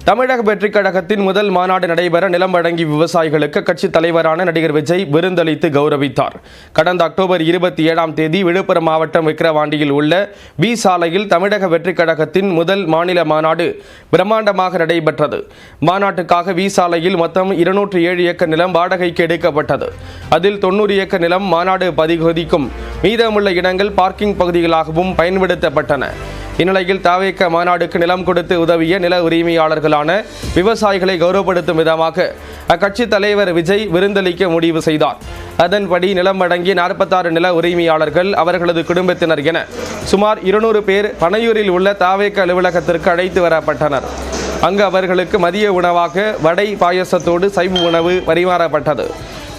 தமிழக வெற்றிக் கழகத்தின் முதல் மாநாடு நடைபெற நிலம் வழங்கிய விவசாயிகளுக்கு கட்சித் தலைவரான நடிகர் விஜய் விருந்தளித்து கௌரவித்தார். கடந்த அக்டோபர் 27ஆம் தேதி விழுப்புரம் மாவட்டம் விக்கிரவாண்டியில் உள்ள வி சாலையில் தமிழக வெற்றிக் கழகத்தின் முதல் மாநில மாநாடு பிரம்மாண்டமாக நடைபெற்றது. மாநாட்டுக்காக வி சாலையில் மொத்தம் 207 ஏக்கர் நிலம் வாடகைக்கு எடுக்கப்பட்டது. அதில் 90 ஏக்கர் நிலம் மாநாடு பகுதிக்கும் மீதமுள்ள இடங்கள் பார்க்கிங் பகுதிகளாகவும் பயன்படுத்தப்பட்டன. இந்நிலையில் தவேக மாநாடுக்கு நிலம் கொடுத்து உதவிய நில உரிமையாளர்களான விவசாயிகளை கௌரவப்படுத்தும் விதமாக அக்கட்சி தலைவர் விஜய் விருந்தளிக்க முடிவு செய்தார். அதன்படி நிலம் வழங்கிய 46 நில உரிமையாளர்கள், அவர்களது குடும்பத்தினர் என சுமார் 200 பேர் பனையூரில் உள்ள தவேக அலுவலகத்திற்கு அழைத்து வரப்பட்டனர். அங்கு அவர்களுக்கு மதிய உணவாக வடை பாயசத்தோடு சைவ உணவு பரிமாறப்பட்டது.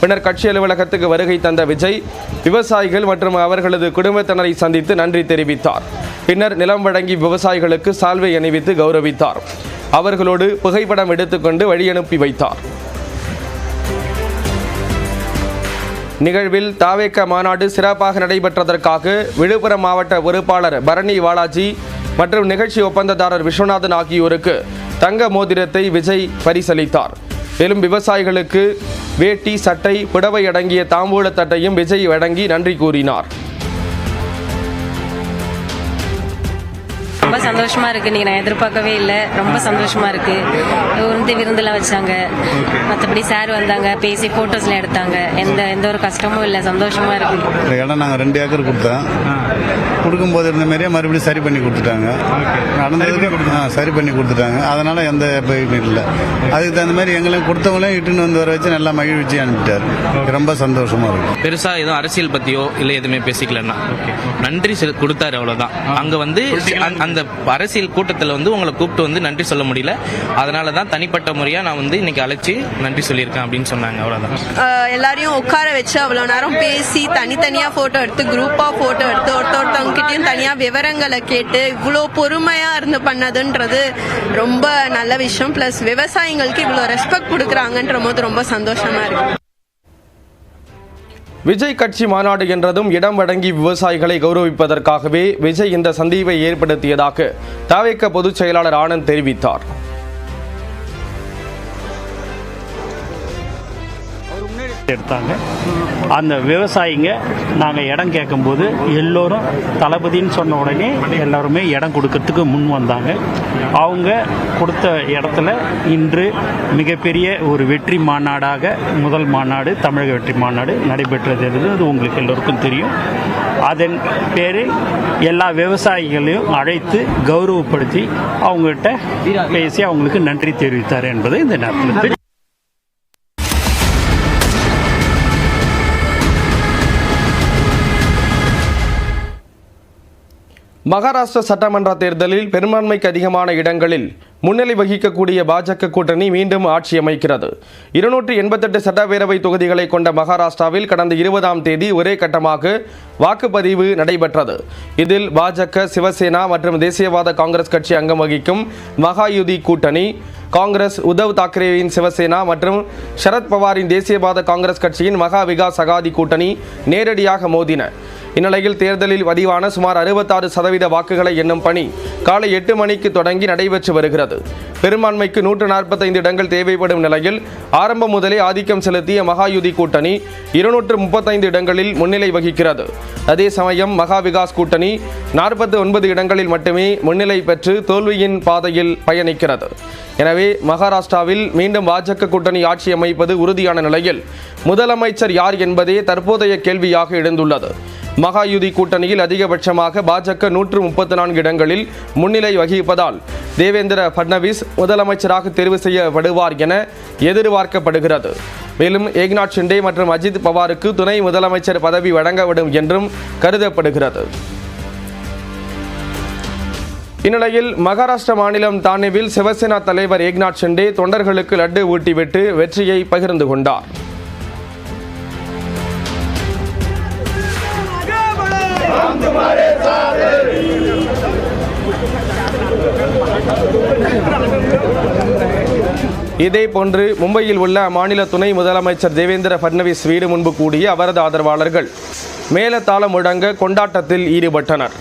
பின்னர் கட்சி அலுவலகத்துக்கு வருகை தந்த விஜய் விவசாயிகள் மற்றும் அவர்களது குடும்பத்தினரை சந்தித்து நன்றி தெரிவித்தார். பின்னர் நிலம் வழங்கி விவசாயிகளுக்கு சால்வை அணிவித்து கௌரவித்தார். அவர்களோடு புகைப்படம் எடுத்துக்கொண்டு வழியனுப்பி வைத்தார். நிகழ்வில் தவேக மாநாடு சிறப்பாக நடைபெற்றதற்காக விழுப்புரம் மாவட்ட பொறுப்பாளர் பரணி வாலாஜி மற்றும் நிகழ்ச்சி ஒப்பந்ததாரர் விஸ்வநாதன் ஆகியோருக்கு தங்க மோதிரத்தை விஜய் பரிசளித்தார். மேலும் விவசாயிகளுக்கு வேட்டி, சட்டை, புடவை அடங்கிய தாம்பூல தட்டையும் விஜய் வழங்கி நன்றி கூறினார். ரொம்ப சந்தோஷமா இருக்கு. நீ நான் எதிர்பார்க்கவே இல்லை. ரொம்ப சந்தோஷமா இருக்கு. விருந்தெல்லாம் வச்சாங்க. மற்றபடி சார் வந்தாங்க, பேசி போட்டோஸ்ல எடுத்தாங்க. எந்த ஒரு கஷ்டமும் இல்லை. சந்தோஷமா இருக்கு. இடம் நாங்கள் 2 ஏக்கர் கொடுத்தோம். கொடுக்கும்போது இருந்த மாதிரியே மறுபடியும் சரி பண்ணி கொடுத்துட்டாங்க. நடந்ததுக்கு சரி பண்ணி கொடுத்துட்டாங்க. அதனால எந்த பயமும் இல்லை. அதுக்கு தகுந்த மாதிரி எங்களுக்கு கொடுத்தவங்களையும் இட்டுன்னு வந்து வர வச்சு நல்லா மகிழ்ச்சி அனுப்பிட்டார். ரொம்ப சந்தோஷமா இருக்கு. பெருசா எதுவும் அரசியல் பத்தியோ இல்லை எதுவுமே பேசிக்கலன்னா நன்றி கொடுத்தாரு, அவ்வளவுதான். அங்க வந்து அந்த அரசியல் கூட்டத்தில் வந்து உங்களை கூப்பிட்டு வந்து நன்றி சொல்ல முடியல. அதனால தான் தனிப்பட்ட முறையா நான் வந்து இன்னைக்கு அழைச்சி நன்றி சொல்லியிருக்கேன் அப்படின்னு சொன்னாங்க. அவ்வளவுதான். எல்லாரையும் உட்கார வச்சு அவ்வளவு நேரம் பேசி தனித்தனியா போட்டோ எடுத்து குரூப்பா போட்டோ எடுத்து ஒருத்தவங்க கிட்டயும் தனியா விவரங்களை கேட்டு இவ்வளவு பொறுமையா இருந்து பண்ணதுன்றது ரொம்ப நல்ல விஷயம். பிளஸ் விவசாயிகளுக்கு இவ்வளவு ரெஸ்பெக்ட் கொடுக்கறாங்கன்ற போது ரொம்ப சந்தோஷமா இருக்கு. விஜய் கட்சி மாநாடு என்றதும் இடம் வழங்கி விவசாயிகளை கௌரவிப்பதற்காகவே விஜய் இந்த சந்திப்பை ஏற்படுத்தியதாக தவேக பொதுச் செயலாளர் ஆனந்த் தெரிவித்தார். எடுத்தாங்க. அந்த விவசாயிங்க நாங்கள் இடம் கேட்கும்போது எல்லோரும் தளபதின்னு சொன்ன உடனே எல்லாருமே இடம் கொடுக்கறதுக்கு முன் வந்தாங்க. அவங்க கொடுத்த இடத்துல இன்று மிகப்பெரிய ஒரு வெற்றி மாநாடாக முதல் மாநாடு, தமிழக வெற்றி மாநாடு நடைபெற்றது. அது உங்களுக்கு எல்லோருக்கும் தெரியும். அதன் பேரில் எல்லா விவசாயிகளையும் அழைத்து கௌரவப்படுத்தி அவங்ககிட்ட பேசி அவங்களுக்கு நன்றி தெரிவித்தார் என்பது இந்த நேரத்தில். மகாராஷ்டிரா சட்டமன்ற தேர்தலில் பெரும்பான்மைக்கு அதிகமான இடங்களில் முன்னிலை வகிக்கக்கூடிய பாஜக கூட்டணி மீண்டும் ஆட்சி அமைக்கிறது. 288 சட்டப்பேரவை தொகுதிகளை கொண்ட மகாராஷ்டிராவில் கடந்த 20ஆம் தேதி ஒரே கட்டமாக வாக்குப்பதிவு நடைபெற்றது. இதில் பாஜக, சிவசேனா மற்றும் தேசியவாத காங்கிரஸ் கட்சி அங்கம் வகிக்கும் மகாயுதி கூட்டணி, காங்கிரஸ், உத்தவ் தாக்கரேவின் சிவசேனா மற்றும் சரத்பவாரின் தேசியவாத காங்கிரஸ் கட்சியின் மகா விகாஸ் அகாதி கூட்டணி நேரடியாக மோதின. இந்நிலையில் தேர்தலில் பதிவான சுமார் 66% வாக்குகளை எண்ணும் பணி காலை 8 மணிக்கு தொடங்கி நடைபெற்று வருகிறது. பெரும்பான்மைக்கு 145 இடங்கள் தேவைப்படும் நிலையில் ஆரம்பம் முதலே ஆதிக்கம் செலுத்திய மகாயுதி கூட்டணி 235 இடங்களில் முன்னிலை வகிக்கிறது. அதே சமயம் மகா விகாஸ் கூட்டணி 49 இடங்களில் மட்டுமே முன்னிலை பெற்று தோல்வியின் பாதையில் பயணிக்கிறது. எனவே மகாராஷ்டிராவில் மீண்டும் பாஜக கூட்டணி ஆட்சி அமைப்பது உறுதியான நிலையில் முதலமைச்சர் யார் என்பதே தற்போதைய கேள்வியாக எழுந்துள்ளது. மகாயுதி கூட்டணியில் அதிகபட்சமாக பாஜக 134 இடங்களில் முன்னிலை வகிப்பதால் தேவேந்திர பட்னவிஸ் முதலமைச்சராக தேர்வு செய்யப்படுவார் என எதிர்பார்க்கப்படுகிறது. மேலும் ஏக்நாத் ஷிண்டே மற்றும் அஜித் பவாருக்கு துணை முதலமைச்சர் பதவி வழங்கப்படும் என்றும் கருதப்படுகிறது. இந்நிலையில் மகாராஷ்டிரா மாநிலம் தானேவில் சிவசேனா தலைவர் ஏக்நாத் ஷிண்டே தொண்டர்களுக்கு லட்டு ஊட்டிவிட்டு வெற்றியை பகிர்ந்து கொண்டார். இதேபோன்று மும்பையில் உள்ள அம்மாநில துணை முதலமைச்சர் தேவேந்திர பட்னவிஸ் வீடு முன்பு கூடிய அவரது ஆதரவாளர்கள் மேளதாளம் முழங்க கொண்டாட்டத்தில் ஈடுபட்டனர்.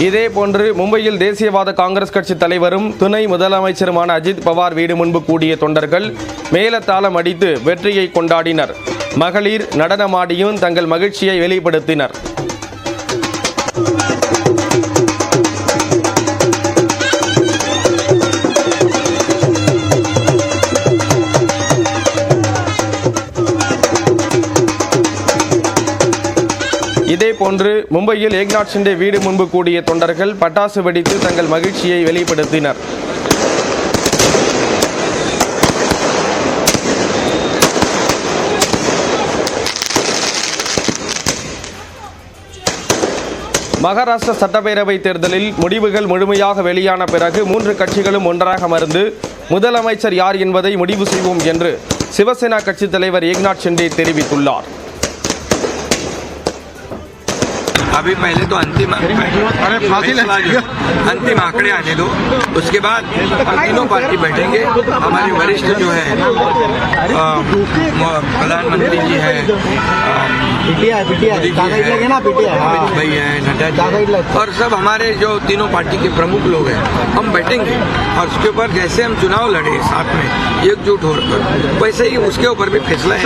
இதேபோன்று மும்பையில் தேசியவாத காங்கிரஸ் கட்சி தலைவரும் துணை முதலமைச்சருமான அஜித் பவார் வீடு முன்பு கூடிய தொண்டர்கள் மேலத்தாளம் அடித்து வெற்றியை கொண்டாடினர். மகளிர் நடனமாடியும் தங்கள் மகிழ்ச்சியை வெளிப்படுத்தினர். இதேபோன்று மும்பையில் ஏக்நாத் ஷிண்டே வீடு முன்பு கூடிய தொண்டர்கள் பட்டாசு வெடித்து தங்கள் மகிழ்ச்சியை வெளிப்படுத்தினர். மகாராஷ்டிரா சட்டப்பேரவை தேர்தலில் முடிவுகள் முழுமையாக வெளியான பிறகு 3 கட்சிகளும் ஒன்றாக அமர்ந்து முதலமைச்சர் யார் என்பதை முடிவு செய்வோம் என்று சிவசேனா கட்சித் தலைவர் ஏக்நாத் ஷிண்டே தெரிவித்துள்ளார். अभी पहले तो अंतिम आंकड़े आने दो, उसके बाद हम तीनों पार्टी बैठेंगे. हमारे वरिष्ठ जो है प्रधानमंत्री जी है, अमित भाई है, नड्डा जी और सब हमारे जो तीनों पार्टी के प्रमुख लोग हैं, हम बैठेंगे और उसके ऊपर जैसे हम चुनाव लड़े साथ में एकजुट होकर वैसे ही उसके ऊपर भी फैसला है.